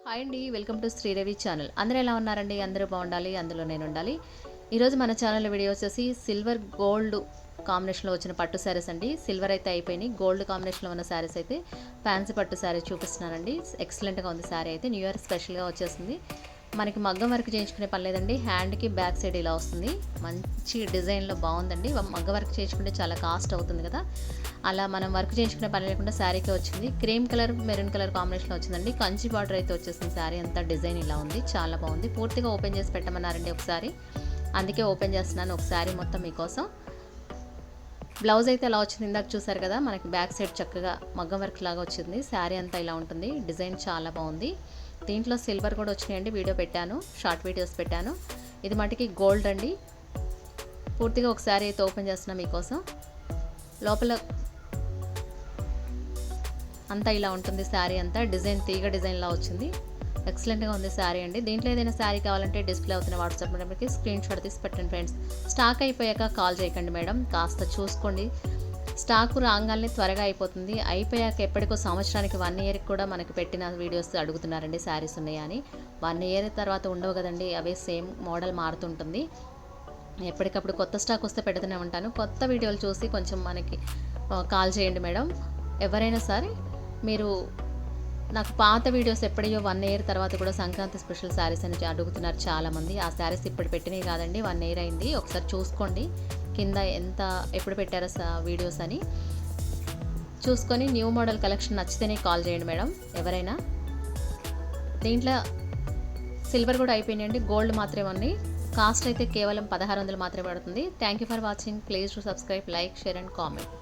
Hi అండి, welcome to Sridevi channel. అందరూ ఎలా ఉన్నారండి? అందరూ బాగుండాలి, అందులో నేను ఉండాలి. ఈరోజు మన ఛానల్ వీడియో వచ్చేసి సిల్వర్ గోల్డ్ కాంబినేషన్లో వచ్చిన పట్టు శారీస్ అండి. సిల్వర్ అయితే అయిపోయినాయి, గోల్డ్ కాంబినేషన్లో ఉన్న శారీస్ అయితే ఫ్యాన్సీ పట్టు శారీ చూపిస్తున్నానండి. ఎక్సలెంట్గా ఉంది శారీ అయితే, న్యూ ఇయర్ స్పెషల్గా వచ్చేసింది. మనకి మగ్గం వర్క్ చేయించుకునే పని లేదండి. హ్యాండ్కి బ్యాక్ సైడ్ ఇలా వస్తుంది, మంచి డిజైన్లో బాగుందండి. మగ్గం వర్క్ చేయించుకుంటే చాలా కాస్ట్ అవుతుంది కదా, అలా మనం వర్క్ చేయించుకునే పని లేకుండా శారీకే వచ్చింది. క్రీమ్ కలర్ మెరూన్ కలర్ కాంబినేషన్లో వచ్చిందండి. కంచి బార్డర్ అయితే వచ్చేసింది. శారీ అంతా డిజైన్ ఇలా ఉంది, చాలా బాగుంది. పూర్తిగా ఓపెన్ చేసి పెట్టమన్నారండి ఒకసారి, అందుకే ఓపెన్ చేస్తున్నాను ఒకసారి మొత్తం మీకోసం. బ్లౌజ్ అయితే ఎలా వచ్చింది ఇందాక చూసారు కదా, మనకి బ్యాక్ సైడ్ చక్కగా మగ్గం వర్క్ లాగా వచ్చింది. శారీ అంతా ఇలా ఉంటుంది, డిజైన్ చాలా బాగుంది. దీంట్లో సిల్వర్ కూడా వచ్చినాయండి, వీడియో పెట్టాను, షార్ట్ వీడియోస్ పెట్టాను. ఇది మటుకి గోల్డ్ అండి. పూర్తిగా ఒకసారి అయితే ఓపెన్ చేస్తున్నా మీకోసం. లోపల అంతా ఇలా ఉంటుంది, శారీ అంతా డిజైన్ తీగ డిజైన్లా వచ్చింది. ఎక్సలెంట్గా ఉంది శారీ అండి. దీంట్లో ఏదైనా శారీ కావాలంటే డిస్ప్లే అవుతున్న వాట్సాప్ నెంబర్కి స్క్రీన్ షాట్ తీసి పెట్టండి ఫ్రెండ్స్. స్టాక్ అయిపోయాక కాల్ చేయకండి మేడం, కాస్త చూసుకోండి. స్టాకు రాగానే త్వరగా అయిపోతుంది. అయిపోయాక ఎప్పటికో సంవత్సరానికి 1 ఇయర్కి కూడా మనకి పెట్టిన వీడియోస్ అడుగుతున్నారండి శారీస్ ఉన్నాయా అని. 1 ఇయర్ తర్వాత ఉండవు కదండి, అవే సేమ్ మోడల్ మారుతుంటుంది. ఎప్పటికప్పుడు కొత్త స్టాక్ వస్తే పెడుతూనే ఉంటాను. కొత్త వీడియోలు చూసి కొంచెం మనకి కాల్ చేయండి మేడం. ఎవరైనా సరే మీరు నాకు పాత వీడియోస్ ఎప్పుడయ్యో 1 ఇయర్ తర్వాత కూడా సంక్రాంతి స్పెషల్ శారీస్ అని అడుగుతున్నారు చాలామంది. ఆ శారీస్ ఇప్పుడు పెట్టినవి కాదండి, 1 ఇయర్ అయింది. ఒకసారి చూసుకోండి కింద ఎప్పుడు పెట్టారో వీడియోస్ అని చూసుకొని న్యూ మోడల్ కలెక్షన్ నచ్చితేనే కాల్ చేయండి మేడం ఎవరైనా. దీంట్లో సిల్వర్ కూడా అయిపోయినాయండి, గోల్డ్ మాత్రమే ఉన్నాయి. కాస్ట్ అయితే కేవలం 1600 మాత్రమే పడుతుంది. Thank you for watching. Please to subscribe, like, share and comment.